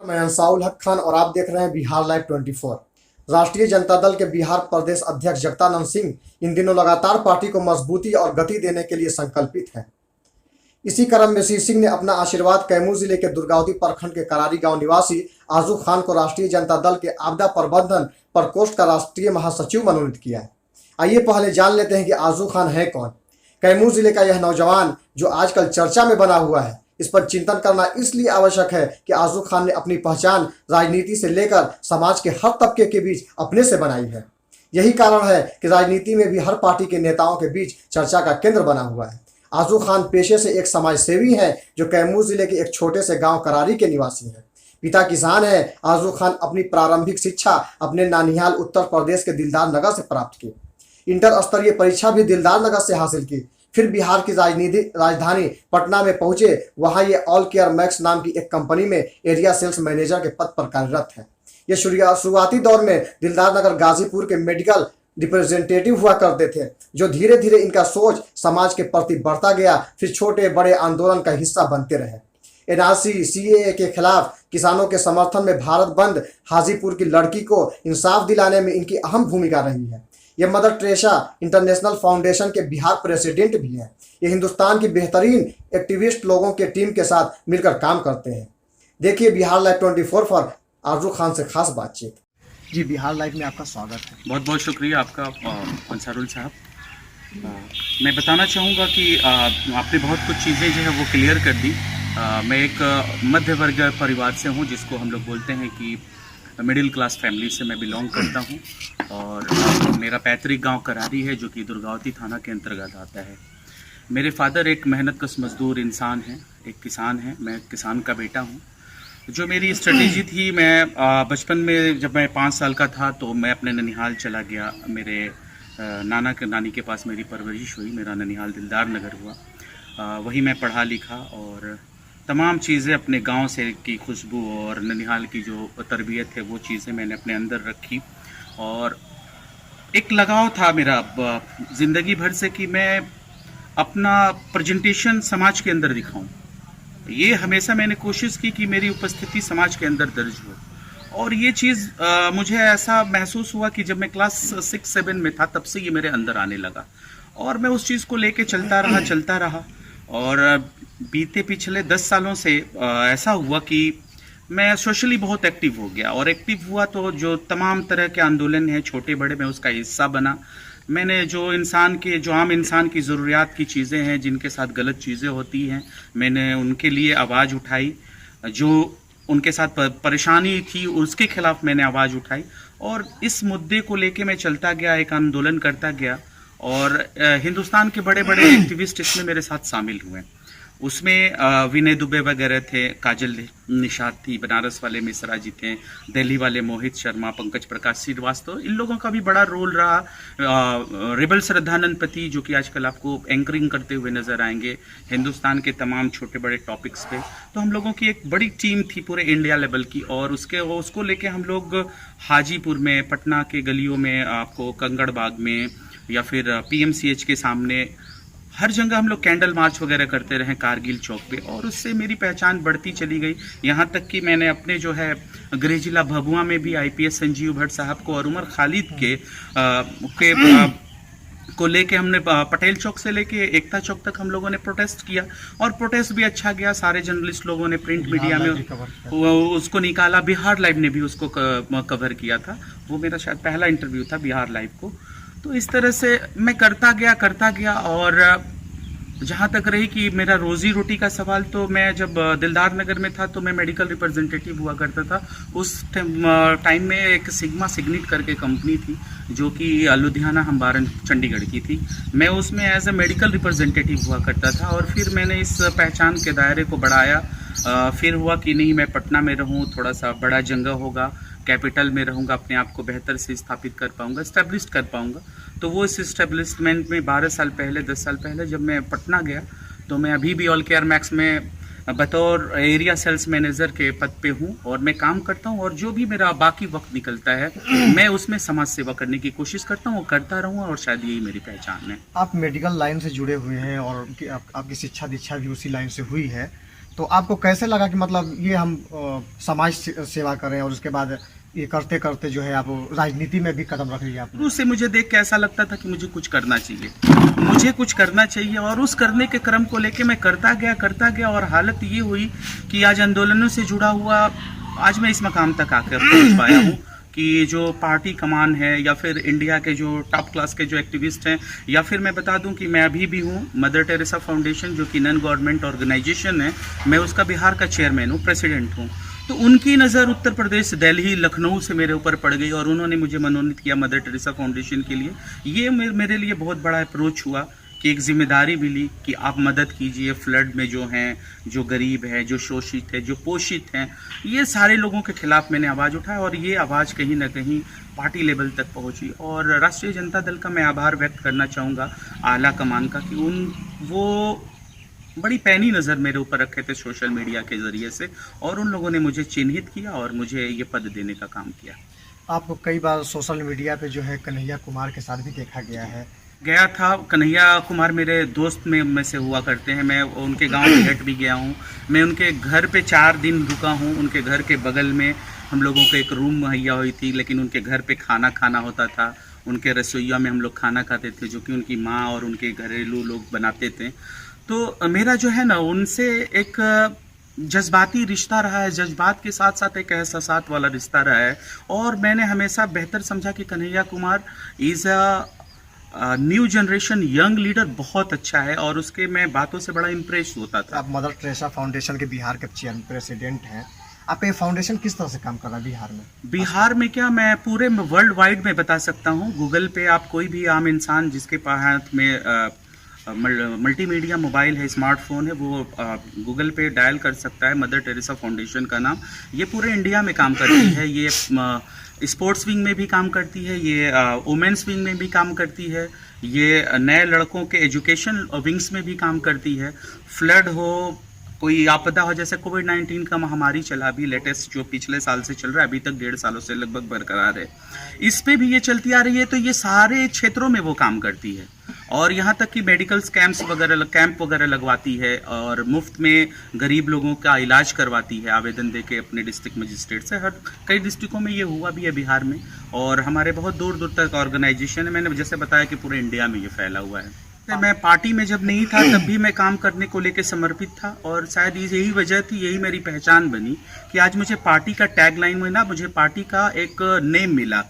मैं अंसाउल हक खान और आप देख रहे हैं बिहार लाइव 24। राष्ट्रीय जनता दल के बिहार प्रदेश अध्यक्ष जगदानंद सिंह इन दिनों लगातार पार्टी को मजबूती और गति देने के लिए संकल्पित हैं। इसी क्रम में श्री सिंह ने अपना आशीर्वाद कैमूर जिले के दुर्गावती प्रखंड के करारी गांव निवासी आजू खान को राष्ट्रीय जनता दल के आपदा प्रबंधन प्रकोष्ठ का राष्ट्रीय महासचिव मनोनीत किया है। आइए पहले जान लेते हैं कि आजू खान है कौन। कैमूर जिले का यह नौजवान जो आजकल चर्चा में बना हुआ है, इस पर चिंतन करना इसलिए आवश्यक है कि आजू खान ने अपनी पहचान राजनीति से लेकर समाज के हर तबके के बीच अपने से बनाई है। यही कारण है कि राजनीति में भी हर पार्टी के नेताओं के बीच चर्चा का केंद्र बना हुआ है। आजू खान पेशे से एक समाज सेवी हैं जो कैमूर जिले के एक छोटे से गांव करारी के निवासी हैं। पिता किसान हैं। आजू खान अपनी प्रारंभिक शिक्षा अपने नानिहाल उत्तर प्रदेश के दिलदार नगर से प्राप्त की। इंटर स्तरीय परीक्षा भी दिलदार नगर से हासिल की। फिर बिहार की राजधानी पटना में पहुंचे। वहां ये ऑल केयर मैक्स नाम की एक कंपनी में एरिया सेल्स मैनेजर के पद पर कार्यरत है। ये शुरुआती दौर में दिलदार नगर गाजीपुर के मेडिकल रिप्रेजेंटेटिव हुआ करते थे, जो धीरे धीरे इनका सोच समाज के प्रति बढ़ता गया। फिर छोटे बड़े आंदोलन का हिस्सा बनते रहे। एनआरसी सीएए के खिलाफ किसानों के समर्थन में भारत बंद, हाजीपुर की लड़की को इंसाफ दिलाने में इनकी अहम भूमिका रही है। ये मदर टेरेसा इंटरनेशनल फाउंडेशन के बिहार प्रेसिडेंट भी हैं। ये हिंदुस्तान की बेहतरीन एक्टिविस्ट लोगों के टीम के साथ मिलकर काम करते हैं। देखिए बिहार लाइव 24 पर आजू खान से खास बातचीत। जी, बिहार लाइव में आपका स्वागत है। बहुत बहुत शुक्रिया आपका अंसारुल साहब। मैं बताना चाहूँगा कि आपने बहुत कुछ चीज़ें जो है वो क्लियर कर दी। मैं एक मध्य वर्ग परिवार से हूँ, जिसको हम लोग बोलते हैं कि मिडिल क्लास फैमिली से मैं बिलोंग करता हूँ। और मेरा पैतृक गांव करारी है, जो कि दुर्गावती थाना के अंतर्गत आता है। मेरे फादर एक मेहनतकश मजदूर इंसान हैं, एक किसान हैं। मैं किसान का बेटा हूँ। जो मेरी स्ट्रेटेजी थी, मैं बचपन में जब मैं 5 साल का था तो मैं अपने ननिहाल चला गया। मेरे नानी के पास मेरी परवरिश हुई। मेरा ननिहाल दिलदार नगर हुआ। वहीं मैं पढ़ा लिखा और तमाम चीज़ें अपने गांव से की खुशबू और ननिहाल की जो तरबियत है वो चीज़ें मैंने अपने अंदर रखी। और एक लगाव था मेरा ज़िंदगी भर से कि मैं अपना प्रेजेंटेशन समाज के अंदर दिखाऊं। ये हमेशा मैंने कोशिश की कि मेरी उपस्थिति समाज के अंदर दर्ज हो। और ये चीज़ मुझे ऐसा महसूस हुआ कि जब मैं क्लास 6-7 में था, तब से ये मेरे अंदर आने लगा। और मैं उस चीज़ को लेके चलता रहा। और बीते पिछले 10 सालों से ऐसा हुआ कि मैं सोशली बहुत एक्टिव हो गया। और एक्टिव हुआ तो जो तमाम तरह के आंदोलन हैं, छोटे बड़े, मैं उसका हिस्सा बना। मैंने जो आम इंसान की ज़रूरियात की चीज़ें हैं, जिनके साथ गलत चीज़ें होती हैं, मैंने उनके लिए आवाज़ उठाई। जो उनके साथ परेशानी थी, उसके खिलाफ मैंने आवाज़ उठाई। और इस मुद्दे को लेके मैं चलता गया, एक आंदोलन करता गया। और हिंदुस्तान के बड़े बड़े एक्टिविस्ट इसमें मेरे साथ शामिल हुए। उसमें विनय दुबे वगैरह थे, काजल निषाद थी, बनारस वाले मिश्रा जी थे, दिल्ली वाले मोहित शर्मा, पंकज प्रकाश श्रीवास्तव, इन लोगों का भी बड़ा रोल रहा। रिबल श्रद्धानंद पति, जो कि आजकल आपको एंकरिंग करते हुए नजर आएंगे हिंदुस्तान के तमाम छोटे बड़े टॉपिक्स पे। तो हम लोगों की एक बड़ी टीम थी पूरे इंडिया लेवल की। और उसको लेके हम लोग हाजीपुर में, पटना के गलियों में, आपको कंगड़ बाग में, या फिर PMCH के सामने, हर जगह हम लोग कैंडल मार्च वगैरह करते रहे, कारगिल चौक पे। और उससे मेरी पहचान बढ़ती चली गई। यहाँ तक कि मैंने अपने जो है गृह जिला भभुआ में भी IPS संजीव भट्ट साहब को और उमर खालिद को लेके हमने पटेल चौक से लेके एकता चौक तक हम लोगों ने प्रोटेस्ट किया। और प्रोटेस्ट भी अच्छा गया। सारे जर्नलिस्ट लोगों ने प्रिंट मीडिया में उसको निकाला। बिहार लाइव ने भी उसको कवर किया था। वो मेरा शायद पहला इंटरव्यू था बिहार लाइव को। तो इस तरह से मैं करता गया। और जहाँ तक रही कि मेरा रोजी रोटी का सवाल, तो मैं जब दिलदार नगर में था तो मैं मेडिकल रिप्रेजेंटेटिव हुआ करता था। उस टाइम में एक सिग्मा सिग्निट करके कंपनी थी, जो कि लुधियाना हम्बारन चंडीगढ़ की थी। मैं उसमें एज ए मेडिकल रिप्रेजेंटेटिव हुआ करता था। और फिर मैंने इस पहचान के दायरे को बढ़ाया। फिर हुआ कि नहीं, मैं पटना में रहूँ, थोड़ा सा बड़ा जगह होगा, कैपिटल में रहूँगा, अपने आप को बेहतर से स्थापित कर पाऊँगा, इस्टेब्लिश कर पाऊँगा। तो वो इस इस्टेब्लिशमेंट में 10 साल पहले जब मैं पटना गया, तो मैं अभी भी ऑल केयर मैक्स में बतौर एरिया सेल्स मैनेजर के पद पे हूँ। और मैं काम करता हूँ। और जो भी मेरा बाकी वक्त निकलता है, मैं उसमें समाज सेवा करने की कोशिश करता हूँ, करता रहूँगा। और शायद यही मेरी पहचान है। आप मेडिकल लाइन से जुड़े हुए हैं और आपकी शिक्षा दीक्षा भी उसी लाइन से हुई है। तो आपको कैसे लगा कि मतलब ये हम समाज सेवा करें और उसके बाद ये करते करते जो है आप राजनीति में भी कदम रख लिया आपने? शुरू से मुझे देख के ऐसा लगता था कि मुझे कुछ करना चाहिए, मुझे कुछ करना चाहिए, और उस करने के क्रम को लेके मैं करता गया और हालत ये हुई कि आज आंदोलनों से जुड़ा हुआ आज मैं इस मकाम तक आकर पहुंच पाया हूँ कि जो पार्टी कमान है या फिर इंडिया के जो टॉप क्लास के जो एक्टिविस्ट हैं, या फिर मैं बता दूं कि मैं अभी भी हूं मदर टेरेसा फाउंडेशन जो कि नॉन गवर्नमेंट ऑर्गेनाइजेशन है, मैं उसका बिहार का चेयरमैन हूं, प्रेसिडेंट हूं। तो उनकी नज़र उत्तर प्रदेश, दिल्ली, लखनऊ से मेरे ऊपर पड़ गई और उन्होंने मुझे मनोनीत किया मदर टेरेसा फाउंडेशन के लिए। ये मेरे लिए बहुत बड़ा अप्रोच हुआ कि एक जिम्मेदारी मिली कि आप मदद कीजिए फ्लड में जो हैं, जो गरीब है, जो शोषित है, जो पोषित हैं, ये सारे लोगों के खिलाफ मैंने आवाज़ उठाया और ये आवाज़ कहीं ना कहीं पार्टी लेवल तक पहुंची। और राष्ट्रीय जनता दल का मैं आभार व्यक्त करना चाहूँगा आला कमान का कि वो बड़ी पैनी नज़र मेरे ऊपर रखे थे सोशल मीडिया के ज़रिए से, और उन लोगों ने मुझे चिन्हित किया और मुझे ये पद देने का काम किया। आपको कई बार सोशल मीडिया पे जो है कन्हैया कुमार के साथ भी देखा गया था। कन्हैया कुमार मेरे दोस्त में से हुआ करते हैं, मैं उनके गांव निकट भी गया हूं, मैं उनके घर पे 4 दिन रुका हूं। उनके घर के बगल में हम लोगों को एक रूम मुहैया हुई थी, लेकिन उनके घर पे खाना होता था, उनके रसोइया में हम लोग खाना खाते थे जो कि उनकी माँ और उनके घरेलू लोग बनाते थे। तो मेरा जो है ना उनसे एक जज्बाती रिश्ता रहा है, जज्बात के साथ साथ एक एहसासात वाला रिश्ता रहा है, और मैंने हमेशा बेहतर समझा कि Kanhaiya Kumar is a new generation young leader बहुत अच्छा है, और उसके मैं बातों से बड़ा इम्प्रेस होता था। आप मदर टेरेसा फाउंडेशन के बिहार के चेयर प्रेसिडेंट हैं, आपका ये फाउंडेशन किस तरह से काम कर रहा है बिहार में? बिहार में क्या, मैं पूरे वर्ल्ड वाइड में बता सकता हूँ। गूगल पे आप कोई भी आम इंसान जिसके हाथ में मल्टीमीडिया मोबाइल है, स्मार्टफोन है, वो गूगल पे डायल कर सकता है मदर टेरेसा फाउंडेशन का नाम। ये पूरे इंडिया में काम करती है, ये स्पोर्ट्स विंग में भी काम करती है, ये वुमेन्स विंग में भी काम करती है, ये नए लड़कों के एजुकेशन विंग्स में भी काम करती है। फ्लड हो, कोई आपदा हो, जैसे कोविड-19 का महामारी चला अभी लेटेस्ट जो पिछले साल से चल रहा है, अभी तक 1.5 सालों से लगभग बरकरार है, इस पे भी ये चलती आ रही है। तो ये सारे क्षेत्रों में वो काम करती है, और यहाँ तक कि मेडिकल कैंप वगैरह लगवाती है, और मुफ्त में गरीब लोगों का इलाज करवाती है आवेदन दे के अपने डिस्ट्रिक्ट मजिस्ट्रेट से। हर कई डिस्ट्रिक्टों में ये हुआ भी है बिहार में, और हमारे बहुत दूर दूर तक ऑर्गेनाइजेशन है। मैंने जैसे बताया कि पूरे इंडिया में ये फैला हुआ है। मैं पार्टी में जब नहीं था तब भी मैं काम करने को लेकर समर्पित था, और शायद यही वजह थी, यही मेरी पहचान बनी कि आज मुझे पार्टी का टैगलाइन मिला, मुझे पार्टी का एक नेम मिला।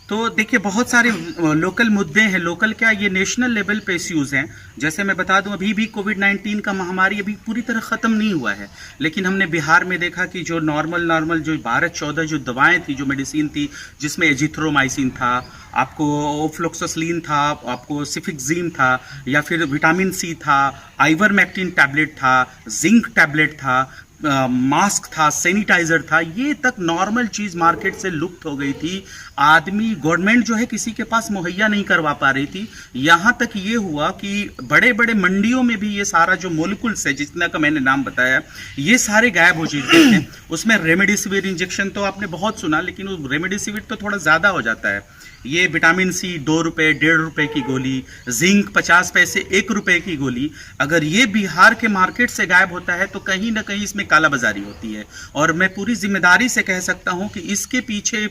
तो देखिए, बहुत सारे लोकल मुद्दे हैं, लोकल क्या, ये नेशनल लेवल पे इश्यूज हैं। जैसे मैं बता दूं, अभी भी कोविड-19 का महामारी अभी पूरी तरह ख़त्म नहीं हुआ है, लेकिन हमने बिहार में देखा कि जो नॉर्मल जो 12-14 जो दवाएं थी, जो मेडिसिन थी, जिसमें एजिथ्रोमाइसिन था, आपको ओफ्लोक्सोसिलिन था, आपको सिफिक्जिम था, या फिर विटामिन सी था, आइवरमेक्टिन टैबलेट था, जिंक टैबलेट था, मास्क था, सैनिटाइजर था, ये तक नॉर्मल चीज़ मार्केट से लुप्त हो गई थी। आदमी, गवर्नमेंट जो है किसी के पास मुहैया नहीं करवा पा रही थी। यहाँ तक ये हुआ कि बड़े बड़े मंडियों में भी ये सारा जो मोलिकुल्स है, जितना का मैंने नाम बताया, ये सारे गायब हो चुके थे। उसमें रेमडेसिविर इंजेक्शन तो आपने बहुत सुना, लेकिन वो रेमडेसिविर तो थोड़ा ज़्यादा हो जाता है। ये विटामिन सी 2 रुपये, 1.5 रुपये की गोली, जिंक 50 पैसे, 1 रुपये की गोली, अगर ये बिहार के मार्केट से गायब होता है तो कहीं ना कहीं इसमें कालाबाजारी होती है। और मैं पूरी जिम्मेदारी से कह सकता हूं कि इसके पीछे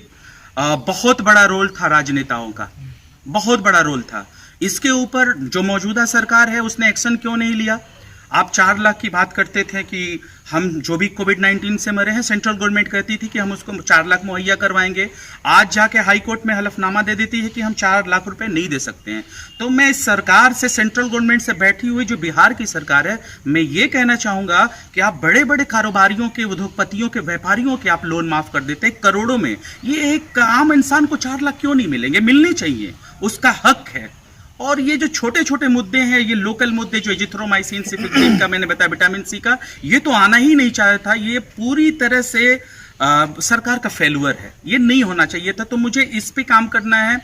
बहुत बड़ा रोल था राजनेताओं का, बहुत बड़ा रोल था। इसके ऊपर जो मौजूदा सरकार है उसने एक्शन क्यों नहीं लिया? आप 4 लाख की बात करते थे कि हम जो भी कोविड-19 से मरे हैं, सेंट्रल गवर्नमेंट कहती थी कि हम उसको 4 लाख मुहैया करवाएंगे। आज जाके हाई कोर्ट में हलफनामा दे देती है कि हम 4 लाख रुपए नहीं दे सकते हैं। तो मैं इस सरकार से, सेंट्रल गवर्नमेंट से बैठी हुई जो बिहार की सरकार है, मैं ये कहना चाहूँगा कि आप बड़े बड़े कारोबारियों के, उद्योगपतियों के, व्यापारियों के आप लोन माफ़ कर देते हैं करोड़ों में। ये एक आम इंसान को 4 लाख क्यों नहीं मिलेंगे? मिलने चाहिए, उसका हक है। और ये जो छोटे छोटे मुद्दे हैं, ये लोकल मुद्दे, जो एजिथ्रोमाइसिन, सिफिक्सिन का मैंने बताया, विटामिन सी का, ये तो आना ही नहीं चाहा था। ये पूरी तरह से सरकार का फेल्यूर है, ये नहीं होना चाहिए था। तो मुझे इस पे काम करना है।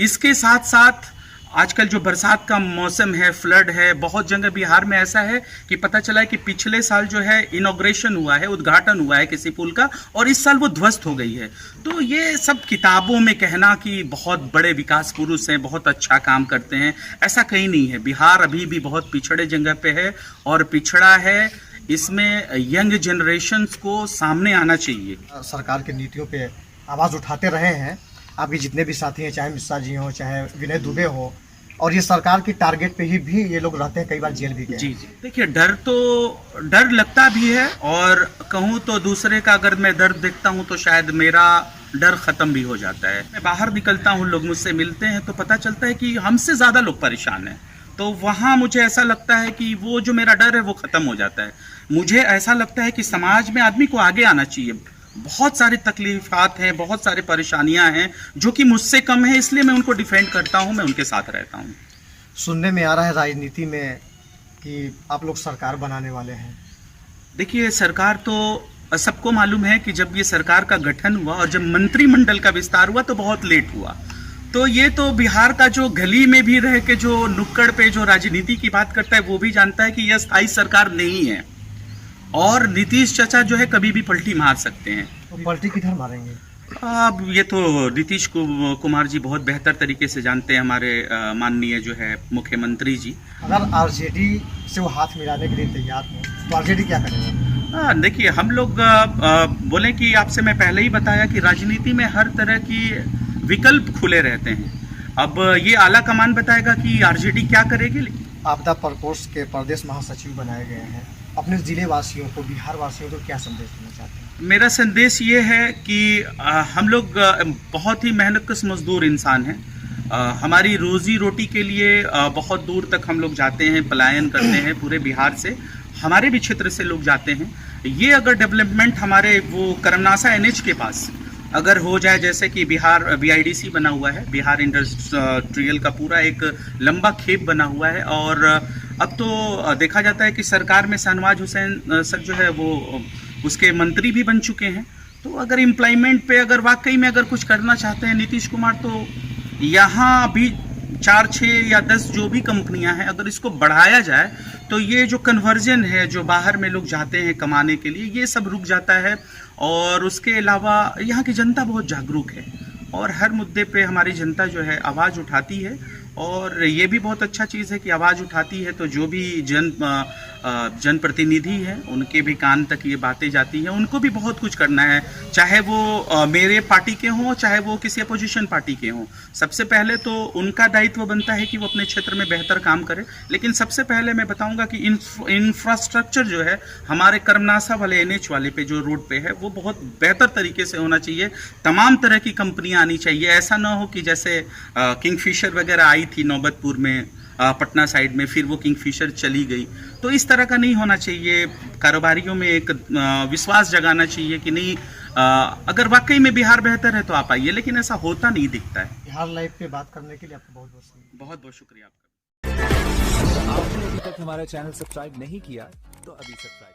इसके साथ साथ आजकल जो बरसात का मौसम है, फ्लड है, बहुत जगह बिहार में ऐसा है कि पता चला है कि पिछले साल जो है इनॉग्रेशन हुआ है, उद्घाटन हुआ है किसी पुल का, और इस साल वो ध्वस्त हो गई है। तो ये सब किताबों में कहना कि बहुत बड़े विकास पुरुष हैं, बहुत अच्छा काम करते हैं, ऐसा कहीं नहीं है। बिहार अभी भी बहुत पिछड़े जगह पे है, और पिछड़ा है इसमें यंग जनरेशन्स को सामने आना चाहिए। सरकार की नीतियों पे आवाज़ उठाते रहे हैं आपके जितने भी साथी हैं, चाहे मिश्रा जी हों, चाहे विनय दुबे हो, और ये सरकार की टारगेट पे ही भी ये लोग रहते हैं, कई बार जेल भी गए। जी जी, देखिए डर लगता भी है, और कहूँ तो दूसरे का अगर मैं दर्द देखता हूँ तो शायद मेरा डर खत्म भी हो जाता है। मैं बाहर निकलता हूँ, लोग मुझसे मिलते हैं तो पता चलता है कि हमसे ज़्यादा लोग परेशान हैं, तो वहाँ मुझे ऐसा लगता है कि वो जो मेरा डर है वो ख़त्म हो जाता है। मुझे ऐसा लगता है कि समाज में आदमी को आगे आना चाहिए। बहुत सारी तकलीफ़ात हैं, बहुत सारी परेशानियां हैं जो कि मुझसे कम है, इसलिए मैं उनको डिफेंड करता हूं, मैं उनके साथ रहता हूं। सुनने में आ रहा है राजनीति में कि आप लोग सरकार बनाने वाले हैं। देखिए, सरकार तो सबको मालूम है कि जब ये सरकार का गठन हुआ और जब मंत्रिमंडल का विस्तार हुआ तो बहुत लेट हुआ। तो ये तो बिहार का जो गली में भी रह के जो नुक्कड़ पे जो राजनीति की बात करता है वो भी जानता है कि यह स्थायी सरकार नहीं है, और नीतीश चाचा जो है कभी भी पलटी मार सकते हैं। तो पलटी किधर मारेंगे? अब ये तो नीतीश कुमार जी बहुत बेहतर तरीके से जानते हैं, हमारे माननीय जो है मुख्यमंत्री जी। अगर आरजेडी से वो हाथ मिलाने के लिए तैयार हो तो आरजेडी क्या करेगा? देखिए, हम लोग बोले कि आपसे मैं पहले ही बताया कि राजनीति में हर तरह की विकल्प खुले रहते हैं। अब ये आला कमान बताएगा कि आरजेडी क्या करेगी। आपदा प्रकोष्ठ के प्रदेश महासचिव बनाए गए हैं, अपने जिले वासियों को, बिहार वासियों को क्या संदेश देना चाहते हैं? मेरा संदेश ये है कि हम लोग बहुत ही मेहनतकश मजदूर इंसान हैं। हमारी रोजी रोटी के लिए बहुत दूर तक हम लोग जाते हैं, पलायन करते हैं पूरे बिहार से, हमारे भी क्षेत्र से लोग जाते हैं। ये अगर डेवलपमेंट हमारे वो करमनासा एनएच के पास अगर हो जाए, जैसे कि बिहार बीआईडीसी बना हुआ है, बिहार इंडस्ट्रियल का पूरा एक लंबा खेप बना हुआ है, और अब तो देखा जाता है कि सरकार में शहनवाज हुसैन सर जो है वो उसके मंत्री भी बन चुके हैं। तो अगर एम्प्लॉयमेंट पे अगर वाकई में अगर कुछ करना चाहते हैं नीतीश कुमार, तो यहाँ भी 4, 6 या 10 जो भी कंपनियां हैं, अगर इसको बढ़ाया जाए तो ये जो कन्वर्जन है, जो बाहर में लोग जाते हैं कमाने के लिए, ये सब रुक जाता है। और उसके अलावा यहाँ की जनता बहुत जागरूक है, और हर मुद्दे पे हमारी जनता जो है आवाज़ उठाती है, और ये भी बहुत अच्छा चीज़ है कि आवाज़ उठाती है तो जो भी जनप्रतिनिधि हैं उनके भी कान तक ये बातें जाती हैं। उनको भी बहुत कुछ करना है, चाहे वो मेरे पार्टी के हों, चाहे वो किसी अपोजिशन पार्टी के हों। सबसे पहले तो उनका दायित्व बनता है कि वो अपने क्षेत्र में बेहतर काम करें, लेकिन सबसे पहले मैं बताऊंगा कि इंफ्रास्ट्रक्चर जो है हमारे करमनासा वाले एनएच वाले पे जो रोड पे है वो बहुत बेहतर तरीके से होना चाहिए। तमाम तरह की कंपनियां आनी चाहिए, ऐसा ना हो कि जैसे किंगफिशर वगैरह आई थी नौबतपुर में, पटना साइड में, फिर वो किंगफिशर चली गई। तो इस तरह का नहीं होना चाहिए। कारोबारियों में एक विश्वास जगाना चाहिए कि नहीं, अगर वाकई में बिहार बेहतर है तो आप आइए, लेकिन ऐसा होता नहीं दिखता है। बिहार लाइव पे बात करने के लिए आपको बहुत बहुत शुक्रिया आपका। आपने अभी तक हमारा चैनल सब्सक्राइब नहीं किया तो अभी सब्सक्राइब